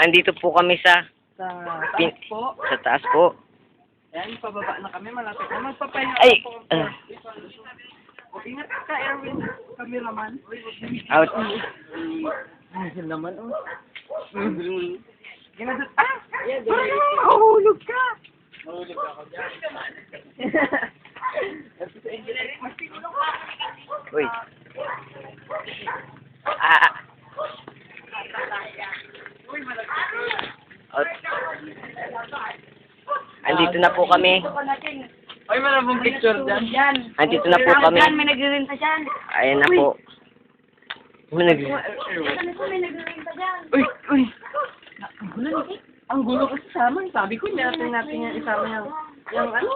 Andito po kami sa Sa taas po. sa taas po. Ayan, pababa na kami. Malapit na. Magpapahinga Ay! po. O, ingat ka, Erwin. Cameraman. Out. Ayun naman, oh. Ginadot. Ah! Mahulog ka! Mahulog ka ako dyan. Uy. Ah. Out. Andito na po kami. Ay, maraming picture dyan. Andito na po kami. May nagre-renta dyan. Ayan na po. May nagre-renta dyan. Uy, uy. Ang gulo kasi sa amin. Sabi ko, natin yung isama yung ano,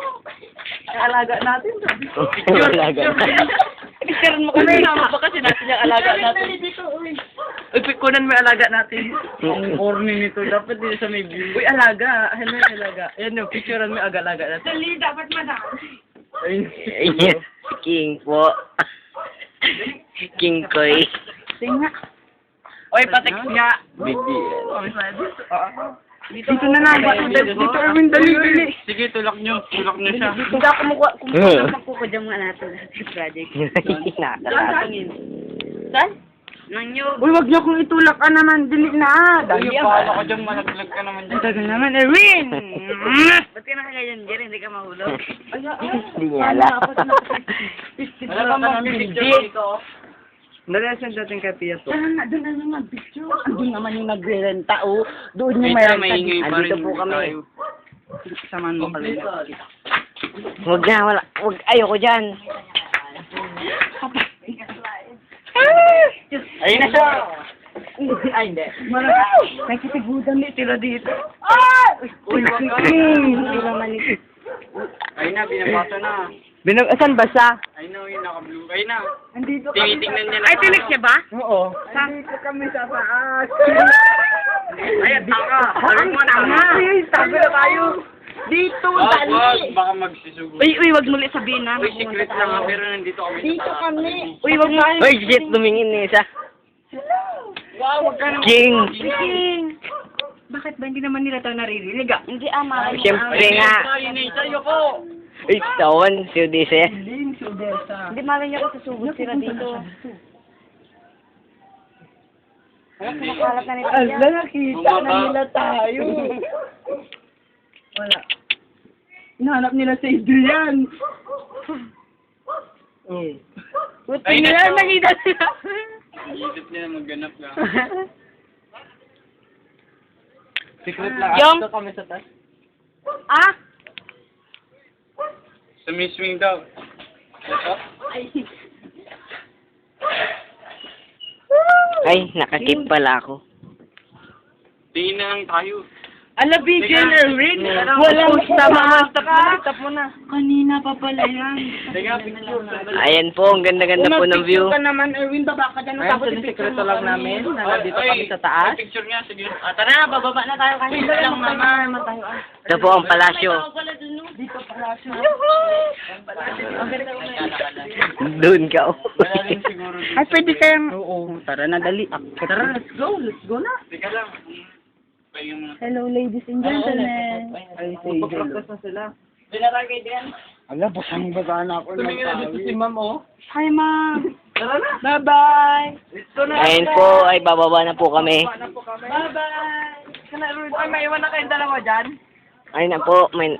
yung alaga natin. Sabi ko. Alaga natin. Picturean mo kami. Isama pa kasi natin yung alaga natin. Uy, kunan mo yung alaga natin. Ang corny nito. Dapat din sa may view. Uy, alaga. Ano yung alaga? Ayan yung picturean mo yung alaga natin. Dali, dapat madami. Ayun. Ayan. King po. King Koy. Tinga. Uy, patik nga. Big deal. Dito na lang. Dito, Erwin, dali. Sige, tulak nyo siya. Hindi ako kumukuha dyan mga natin sa project. Nakakatawa. Saan? Nanyo. Uy, wag niyo kong itulak ka naman. Dili na. Dali Uy, paano ka dyan, malaglag ka naman dyan. Tagal naman, Erwin! Ba't ka nakaganyan dyan? Hindi ka mahulog. Hindi niya alam. Wala pa mga picture dito. Nalasan natin kay Pia to. Doon na yung mag-picture. Doon naman yung nagre-renta, oh. Doon yung May mayroon maingay pa Andito rin po kami. tayo. Samahan mo kami. Huwag na, wala. Huwag, ayoko dyan. Ayun na siya! Ay, hindi. Nakikigudan ni tila dito. Uy, wag ka! Hindi naman ito. Ayun na, binabasa na. Asan ba siya? Ayun na, yung naka-blue. Ayun na. Andito Tinitingnan niya na. Ay, tinik siya ba? Oo. Andito kami sa taas. Ayan, tanga. Sabi mo, tanga. Sabi na tayo. Dito, Wag, dali. wag. Baka magsisugo. Uy, wag muli sabihin na. Uy, secret lang nga, pero nandito kami. Dito kami. Uy, wag mo. Uy, shit, lumingin ni isa. Wow, wag ka naman. King. King. Bakit ba hindi naman nila ito naririnig? Hindi, ama. Siyempre nga. Ayun na, sa'yo ko. Uy, tawan, si Odise. Hindi, malay niya ko susugod sila dito. Kumakalat na nito yan. nakita na nila tayo. Wala. Hinahanap nila si Adrian. Buti Ay, nila, nako. nakita sila. Isip nila magganap lang. Secret lang. Yung- Dito kami sa taas. Ah? Sa swing daw. Ito? Ay, nakakip pala ako. Tingin na lang tayo. Ala, Bigyan, Erwin. Walang tama. Tap mo na. Kanina pa pala yan. Teka, picture. Ayan po, ang ganda-ganda po ng view. Ka naman, Erwin, baba ka dyan. Ayun, sa sekreto lang namin. Nandito kami sa taas. Picture nga, sige. Tara na, bababa na tayo kanina lang naman. Ito po ang palasyo. Dito pala siya. Doon ka. Wala rin siguro dito. Ay, pwede kayang... Oo, tara na, dali. Tara, let's go. Let's go na. Teka lang. Pahinga muna. Hello, ladies and gentlemen. Ay, magpa-practice na sila. Binarang kay Dan. Ala, basang-basa na ako. Tumingin na dito si ma'am, oh. Hi, ma'am. Tara na. Bye-bye. Ito na. Ayan po, ay bababa na po kami. Bye-bye. Ay, may iwan na kayong dalawa dyan. Ayun na po, may...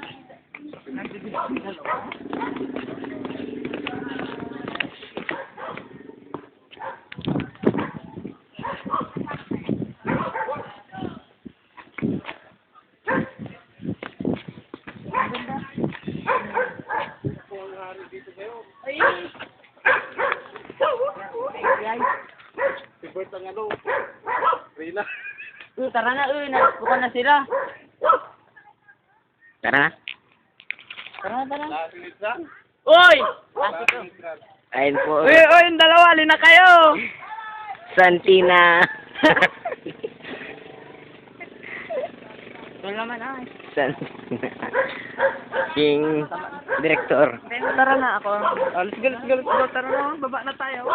Tara na, buka na sila. Tara na. Tara. Uy! Ayun po. Uy, yung dalawa, alin na kayo? Santina. Ito naman, ay. Santina. King Director. Tara na ako. Let's go, tara na, baba na tayo.